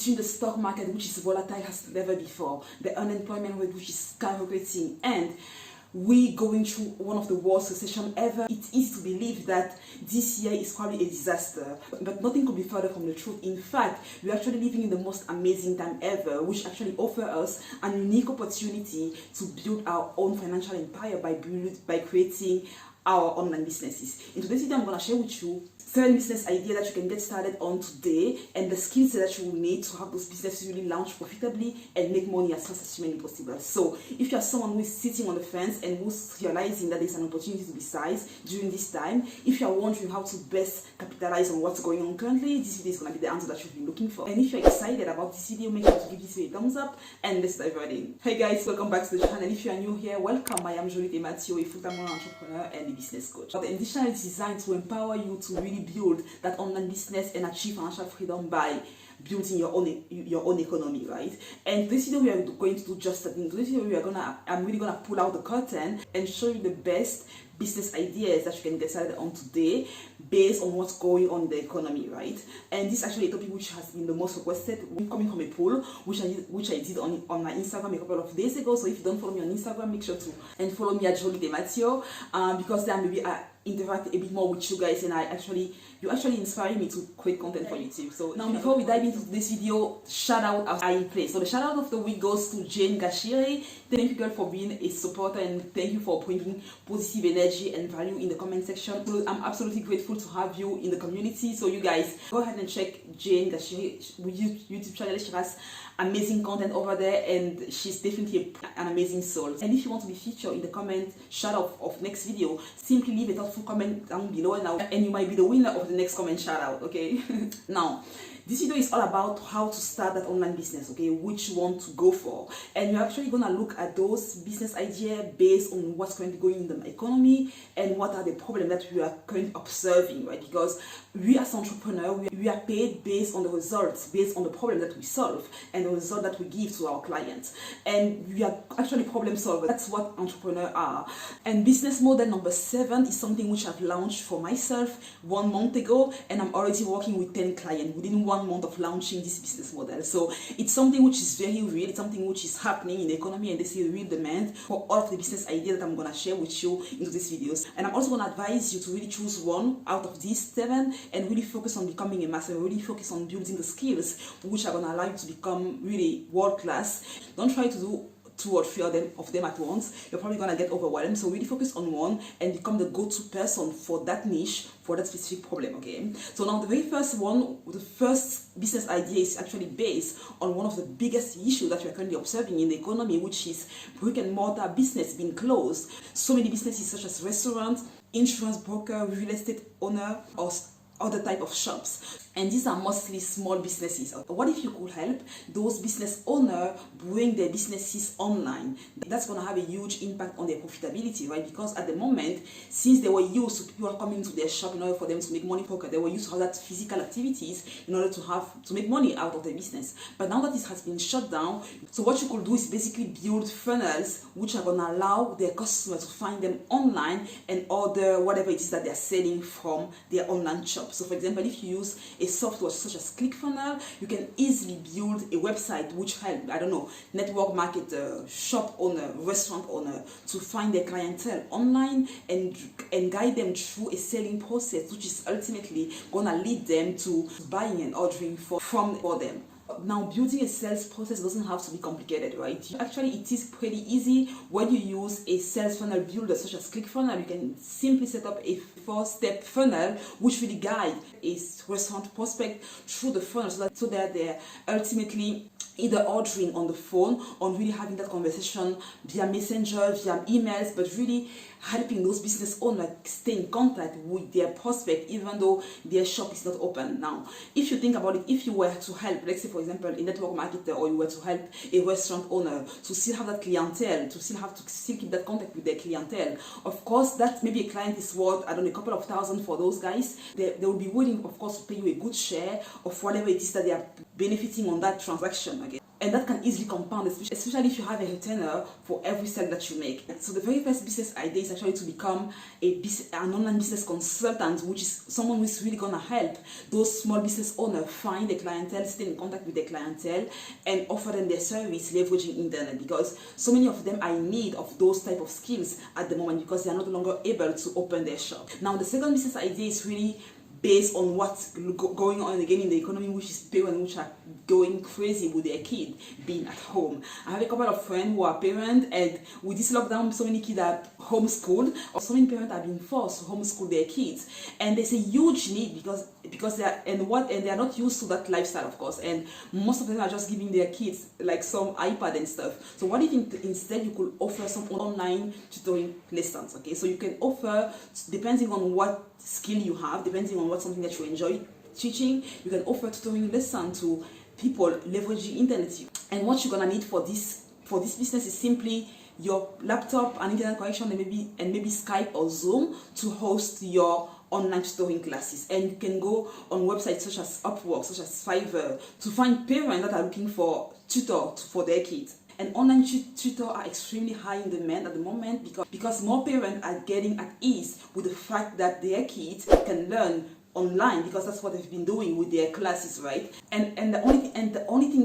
between the stock market, which is volatile as never before, the unemployment rate, which is skyrocketing, and we going through one of the worst recession ever, it's easy to believe that this year is probably a disaster. But nothing could be further from the truth. In fact, we're actually living in the most amazing time ever, which actually offers us a unique opportunity to build our own financial empire by creating our online businesses. In today's video, I'm going to share with you 7 business ideas that you can get started on today, and the skills that you will need to have those businesses really launch profitably and make money as fast as humanly possible. So if you're someone who is sitting on the fence and who's realizing that there's an opportunity to be seized during this time, if you're wondering how to best capitalize on what's going on currently, this video is going to be the answer that you've been looking for. And if you're excited about this video, make sure to give this video a thumbs up, and let's dive right in. Hey guys, welcome back to the channel. If you are new here, welcome. I am Joly, Tematio, a full-time entrepreneur and a business coach. The edition is designed to empower you to really build that online business and achieve financial freedom by building your own economy, right? And this video we are going to do just that. In this video I'm really gonna pull out the curtain and show you the best business ideas that you can get started on today based on what's going on in the economy, right? And this is actually a topic which has been the most requested, coming from a poll which I did on my Instagram a couple of days ago. So if you don't follow me on Instagram, make sure to and follow me at Joly Tematio, because then maybe I interact a bit more with you guys, and you actually inspire me to create content for YouTube. So now, before we dive into this video, shout out are in place. So the shout out of the week goes to Jane Gashire. Thank you, girl, for being a supporter, and thank you for bringing positive energy and value in the comment section. I'm absolutely grateful to have you in the community. So you guys go ahead and check Jane Gashire YouTube channel. She has amazing content over there, and she's definitely an amazing soul. And if you want to be featured in the comment shout out of next video, simply leave a thoughtful comment down below, and you might be the winner of the next comment shout out, okay? Now, this video is all about how to start that online business, okay, which you want to go for. And you're actually going to look at those business ideas based on what's currently going in the economy and what are the problems that we are currently observing, right? Because we as entrepreneurs, we are paid based on the results, based on the problem that we solve and the result that we give to our clients. And we are actually problem solvers. That's what entrepreneurs are. And business model number 7 is something which I've launched for myself 1 month ago, and I'm already working with 10 clients within 1 month of launching this business model. So it's something which is very real. It's something which is happening in the economy, and there's a real demand for all of the business ideas that I'm going to share with you into these videos. And I'm also going to advise you to really choose one out of these 7 and really focus on becoming a master, really focus on building the skills which are going to allow you to become really world class. Don't try to do 2 or 3 of them at once. You're probably going to get overwhelmed. So really focus on one and become the go-to person for that niche, for that specific problem, okay? So now the very first one, the first business idea is actually based on one of the biggest issues that we're currently observing in the economy, which is brick and mortar business being closed. So many businesses such as restaurants, insurance broker, real estate owner, or other type of shops, and these are mostly small businesses. What if you could help those business owners bring their businesses online? That's going to have a huge impact on their profitability, right? Because at the moment, since they were used to people coming to their shop in order for them to make money pocket, they were used to have that physical activities in order to make money out of their business. But now that this has been shut down, so what you could do is basically build funnels which are going to allow their customers to find them online and order whatever it is that they're selling from their online shop. So for example, if you use a software such as ClickFunnels, you can easily build a website which help, I don't know, network marketer, shop owner, restaurant owner to find their clientele online and guide them through a selling process, which is ultimately gonna lead them to buying and ordering for them. Now, building a sales process doesn't have to be complicated, right? Actually, it is pretty easy. When you use a sales funnel builder such as ClickFunnels, you can simply set up a 4-step funnel which really guide a restaurant prospect through the funnel so that they're ultimately either ordering on the phone or really having that conversation via messenger, via emails, but really helping those business owners stay in contact with their prospect even though their shop is not open. Now, if you think about it, if you were to help, let's say for example, a network marketer, or you were to help a restaurant owner to still have that clientele, to still keep that contact with their clientele, of course, that maybe a client is worth, I don't know, a couple of thousand for those guys. They will be willing, of course, to pay you a good share of whatever it is that they are benefiting on that transaction. Okay? and that can easily compound, especially if you have a retainer for every sale that you make. So the very first business idea is actually to become an online business consultant, which is someone who's really gonna help those small business owners find the clientele, stay in contact with the clientele, and offer them their service leveraging internet, because so many of them are in need of those type of skills at the moment because they are no longer able to open their shop. Now the second business idea is really based on what's going on again in the economy, which is parents which are going crazy with their kid being at home. I have a couple of friends who are parents, and with this lockdown, so many kids are homeschooled, or so many parents are being forced to homeschool their kids, and there's a huge need because they are they are not used to that lifestyle, of course, and most of them are just giving their kids like some iPad and stuff. So what if instead you could offer some online tutoring lessons? Okay, so you can offer, depending on what skill you have, depending on what something that you enjoy teaching, you can offer tutoring lesson to people leveraging internet. And what you're gonna need for this business is simply your laptop and internet connection, and maybe Skype or Zoom to host your online tutoring classes. And you can go on websites such as Upwork, such as Fiverr, to find parents that are looking for tutor for their kids. And online tutors are extremely high in demand at the moment because more parents are getting at ease with the fact that their kids can learn online, because that's what they've been doing with their classes, right? And the only thing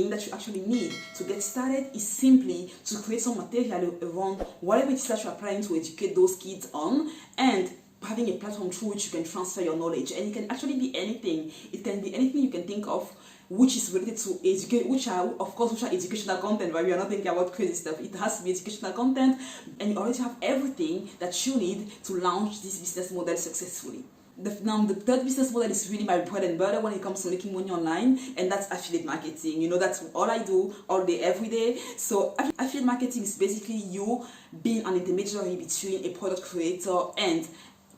that you actually need to get started is simply to create some material around whatever it is that you are planning to educate those kids on, and having a platform through which you can transfer your knowledge. And it can actually be anything. It can be anything you can think of which is related to education, which are educational content, right? We are not thinking about crazy stuff. It has to be educational content, and you already have everything that you need to launch this business model successfully. Now, the third business model is really my bread and butter when it comes to making money online, and that's affiliate marketing. You know, that's all I do all day, every day. So affiliate marketing is basically you being an intermediary between a product creator and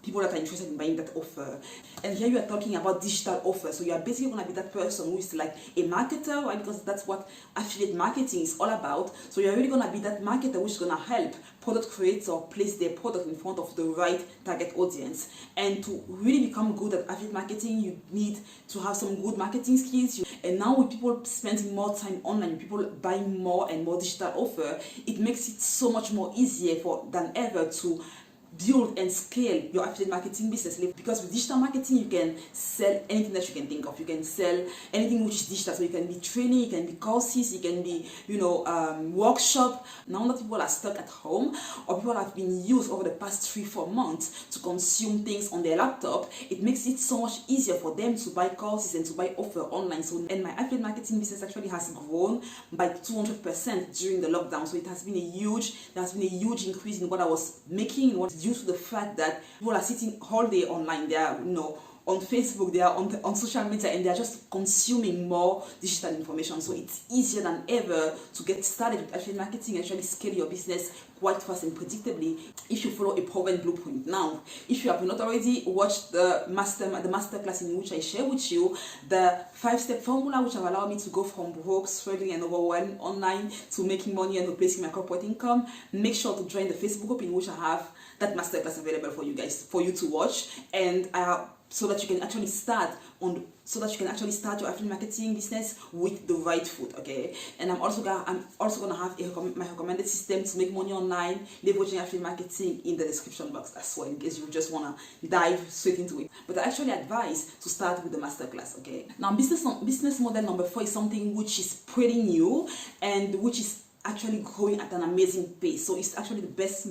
people that are interested in buying that offer. And here you are talking about digital offers. So you are basically going to be that person who is like a marketer, right? Because that's what affiliate marketing is all about. So you're really going to be that marketer which is going to help product creators place their product in front of the right target audience. And to really become good at affiliate marketing, you need to have some good marketing skills. And now with people spending more time online, people buying more and more digital offer, it makes it so much more easier than ever to build and scale your affiliate marketing business, because with digital marketing you can sell anything that you can think of. You can sell anything which is digital, so it can be training, it can be courses, it can be workshop. Now that people are stuck at home, or people have been used over the past 3-4 months to consume things on their laptop, it makes it so much easier for them to buy courses and to buy offer online. So, and my affiliate marketing business actually has grown by 200% during the lockdown. So there has been a huge increase in what I was making, in what due to the fact that people are sitting all day online. They are, on Facebook, they are on social media, and they are just consuming more digital information. So it's easier than ever to get started with affiliate marketing and actually scale your business quite fast and predictably if you follow a proven blueprint. Now, if you have not already watched the masterclass in which I share with you the 5-step formula which have allowed me to go from broke, struggling and overwhelmed online to making money and replacing my corporate income, make sure to join the Facebook group in which I have that masterclass available for you guys, for you to watch, and so that you can actually start your affiliate marketing business with the right foot, okay? And I'm also gonna have my recommended system to make money online, leveraging affiliate marketing, in the description box as well, in case you just wanna dive straight into it. But I actually advise to start with the masterclass, okay? Now, business model number 4 is something which is pretty new and which is actually growing at an amazing pace. So it's actually the best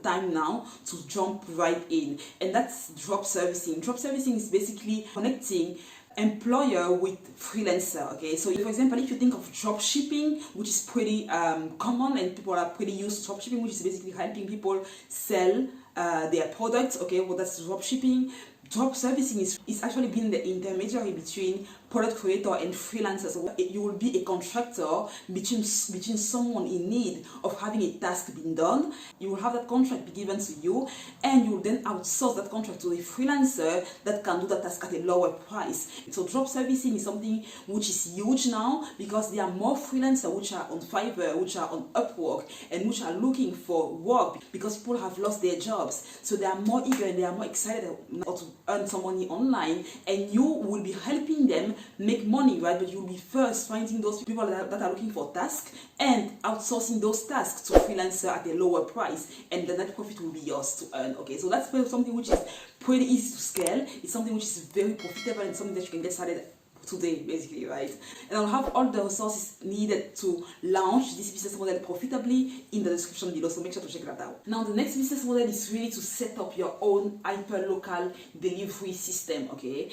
time now to jump right in, and that's Dropservicing. Dropservicing is basically connecting employer with freelancer, okay? So for example, if you think of drop shipping, which is pretty common and people are pretty used to drop shipping, which is basically helping people sell their products, okay? Well, that's drop shipping. Dropservicing is actually being the intermediary between product creator and freelancers. So you will be a contractor between someone in need of having a task being done. You will have that contract be given to you, and you will then outsource that contract to a freelancer that can do that task at a lower price. So Dropservicing is something which is huge now, because there are more freelancers which are on Fiverr, which are on Upwork, and which are looking for work because people have lost their jobs. So they are more eager and they are more excited to earn some money online, and you will be helping them make money, right? But you'll be first finding those people that are looking for tasks and outsourcing those tasks to freelancer at a lower price, and the net profit will be yours to earn. Okay, so that's something which is pretty easy to scale. It's something which is very profitable and something that you can get started today, basically, right? And I'll have all the resources needed to launch this business model profitably in the description below, so make sure to check that out. Now, the next business model is really to set up your own hyper-local delivery system. Okay,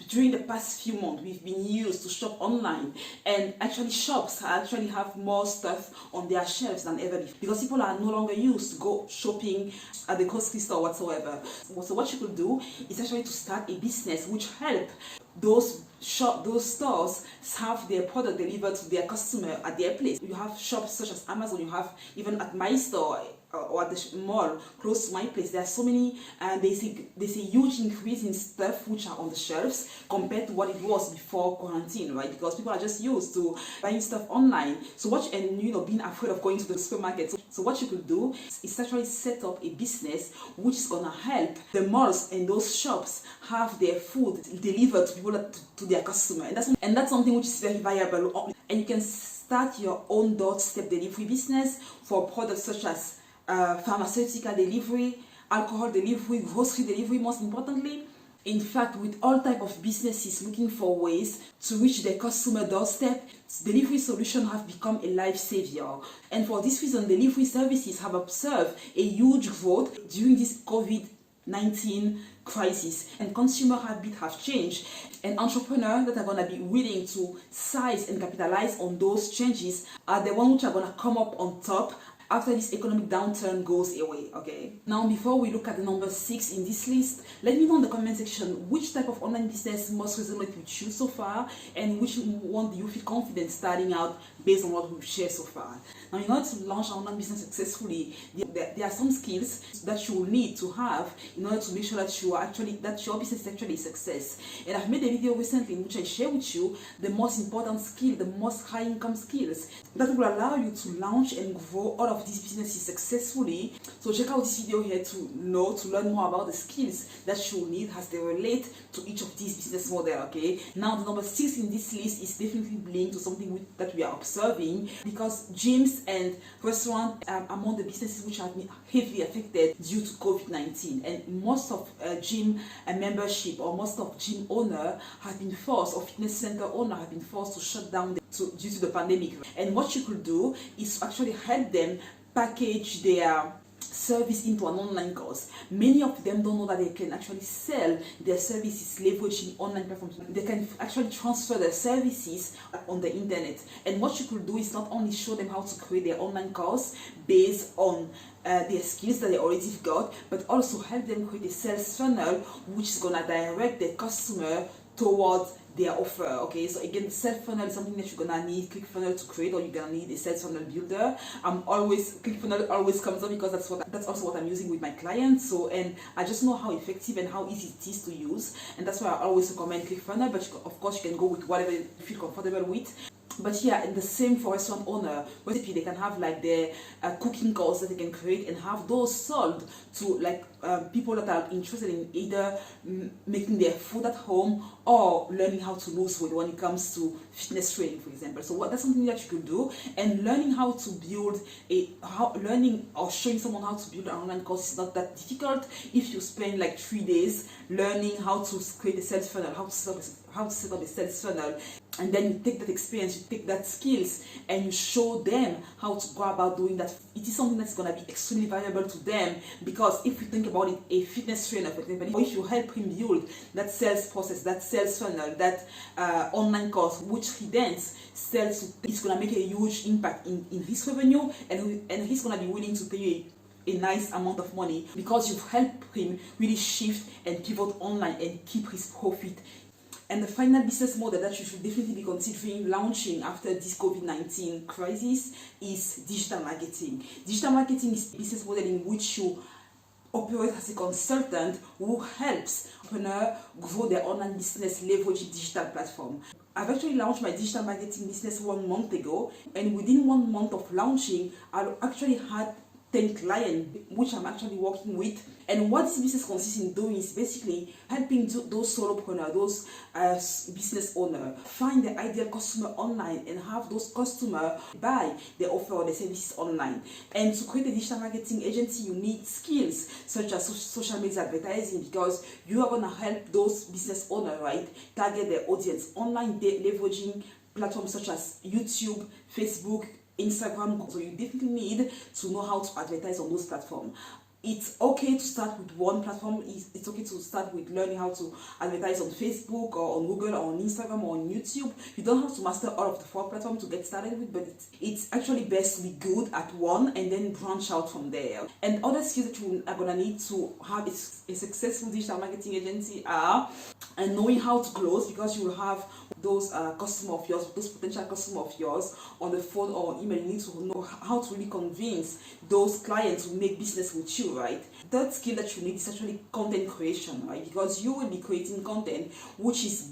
during the past few months, we've been used to shop online, and actually shops actually have more stuff on their shelves than ever before, because people are no longer used to go shopping at the grocery store whatsoever. So what you could do is actually to start a business which help those stores have their product delivered to their customer at their place. You have shops such as Amazon, you have even at my store or at the mall close to my place. There are so many, and there's a huge increase in stuff which are on the shelves compared to what it was before quarantine, right? Because people are just used to buying stuff online. So being afraid of going to the supermarket. So what you could do is actually set up a business which is gonna help the malls and those shops have their food delivered to people, to their customer, and that's something which is very viable. And you can start your own doorstep delivery business for products such as pharmaceutical delivery, alcohol delivery, grocery delivery, most importantly. In fact, with all type of businesses looking for ways to reach their customer doorstep, delivery solutions have become a lifesaver. And for this reason, delivery services have observed a huge growth during this COVID-19 crisis, and consumer habits have changed, and entrepreneurs that are going to be willing to seize and capitalize on those changes are the ones which are going to come up on top after this economic downturn goes away. Okay, now before we look at the number 6 in this list, let me know in the comment section which type of online business most resonate with you so far, and which one do you feel confident starting out based on what we've shared so far. Now, in order to launch an online business successfully, there are some skills that you will need to have in order to make sure that your business is actually a success. And I've made a video recently in which I share with you the most important skill, the most high income skills that will allow you to launch and grow all of these businesses successfully. So check out this video here to learn more about the skills that you will need as they relate to each of these business models. Okay, now the number 6 in this list is definitely linked to something that we are observing, because gyms and restaurants are among the businesses which have been heavily affected due to COVID-19, and most of gym membership, or most of gym owner have been forced, or fitness center owner have been forced to shut down due to the pandemic. And what you could do is actually help them package their service into an online course. Many of them don't know that they can actually sell their services leveraging online platforms. They can actually transfer their services on the internet. And what you could do is not only show them how to create their online course based on their skills that they already got, but also help them create a sales funnel which is gonna direct the customer towards their offer. Okay, so again, sales funnel is something that you're gonna need ClickFunnels to create, or you're gonna need a sales funnel builder. ClickFunnels always comes up because that's also what I'm using with my clients. So, and I just know how effective and how easy it is to use, and that's why I always recommend ClickFunnels. But of course, you can go with whatever you feel comfortable with. But yeah, and the same for restaurant owner. Recipe, they can have like their cooking course that they can create and have those sold to like people that are interested in either making their food at home or learning how to lose weight when it comes to fitness training, for example. So that's something that you could do. And learning how to build showing someone how to build an online course is not that difficult if you spend like 3 days learning how to create a sales funnel, how to set up a sales funnel. And then you take that experience, you take that skills, and you show them how to go about doing that. It is something that's going to be extremely valuable to them, because if you think about it, a fitness trainer, for example, if you help him build that sales process, that sales funnel, that online course, which he then sells, it's going to make a huge impact in his revenue, and he's going to be willing to pay you a nice amount of money because you've helped him really shift and pivot online and keep his profit. And the final business model that you should definitely be considering launching after this COVID-19 crisis is digital marketing. Digital marketing is a business model in which you operate as a consultant who helps entrepreneurs grow their online business leveraging digital platform. I've actually launched my digital marketing business 1 month ago, and within 1 month of launching, I actually had 10 clients which I'm actually working with. And what this business consists in doing is basically helping those solopreneurs, those business owners find the ideal customer online and have those customers buy their offer or their services online. And to create a digital marketing agency, you need skills such as social media advertising, because you are going to help those business owners, right, target their audience online, leveraging platforms such as YouTube, Facebook, Instagram. So you definitely need to know how to advertise on those platforms. It's okay to start with one platform. It's okay to start with learning how to advertise on Facebook or on Google or on Instagram or on YouTube. You don't have to master all of the 4 platforms to get started with, but it's actually best to be good at one and then branch out from there. And other skills that you are going to need to have a successful digital marketing agency are knowing how to close, because you will have those customer of yours, those potential customer of yours on the phone or email. You need to know how to really convince those clients to make business with you, right? Third skill that you need is actually content creation, right? Because you will be creating content which is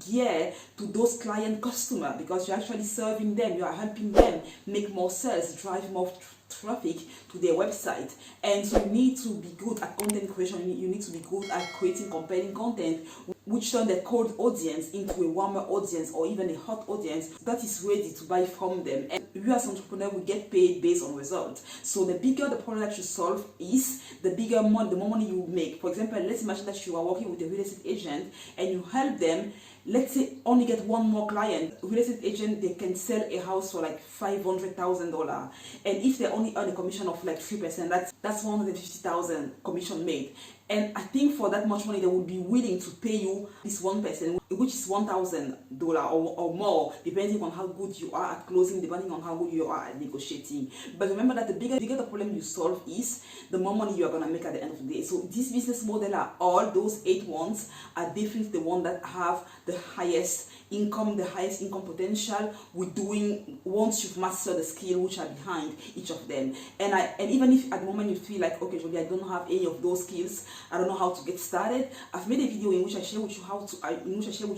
geared to those client customer, because you're actually serving them, you are helping them make more sales, drive more traffic to their website. And so you need to be good at content creation. You need to be good at creating compelling content which turn their cold audience into a warmer audience or even a hot audience that is ready to buy from them. And you as an entrepreneur will get paid based on results. So the bigger the problem that you solve is, the more money you make. For example, let's imagine that you are working with a real estate agent and you help them, let's say, only get one more client. Real estate agent, they can sell a house for like $500,000, and if they only earn a commission of like 3%, that's $150,000 commission made. And I think for that much money, they would be willing to pay you this one person, which is $1,000 or more, depending on how good you are at closing, depending on how good you are at negotiating. But remember that the bigger the problem you solve is, the more money you are going to make at the end of the day. So this business model, all those 8 ones are definitely the one that have the highest income potential with doing, once you've mastered the skill which are behind each of them. And even if at the moment you feel like, okay, Joly, I don't have any of those skills, I don't know how to get started, I've made a video in which I share with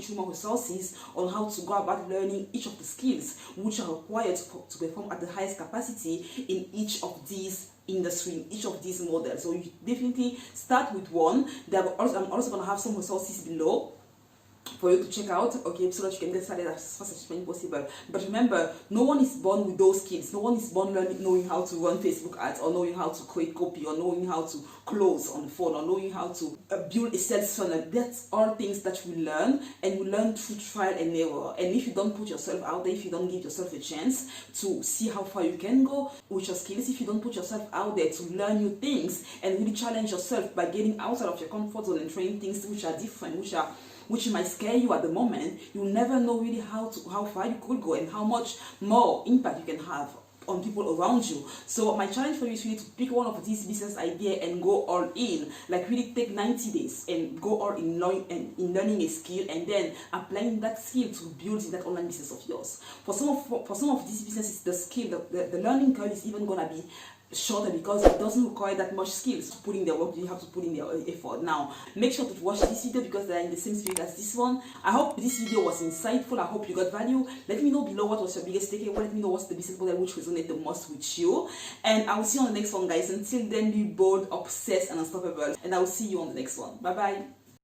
you more resources on how to go about learning each of the skills which are required to perform at the highest capacity in each of these industry, in each of these models. So you definitely start with one. I'm also going to have some resources below for you to check out, okay, so that you can get started as fast as possible. But remember, no one is born with those skills. No one is born knowing how to run Facebook ads, or knowing how to create copy, or knowing how to close on the phone, or knowing how to build a sales funnel. That's all things that we learn, and we learn through trial and error. And if you don't put yourself out there, if you don't give yourself a chance to see how far you can go with your skills, if you don't put yourself out there to learn new things and really challenge yourself by getting outside of your comfort zone and trying things which are different, which might scare you at the moment, you never know really how far you could go and how much more impact you can have on people around you. So my challenge for you is really to pick one of these business ideas and go all in. Like really take 90 days and go all in learning a skill, and then applying that skill to build in that online business of yours. For some of these businesses, the skill, the learning curve is even gonna be shorter, because it doesn't require that much skills to put in their work. You have to put in their effort. Now make sure to watch this video, because they are in the same spirit as this one. I hope this video was insightful. I hope you got value. Let me know below what was your biggest takeaway. Let me know what's the business model which resonated the most with you, and I will see you on the next one, guys. Until then, be bold, obsessed, and unstoppable, and I will see you on the next one. Bye bye.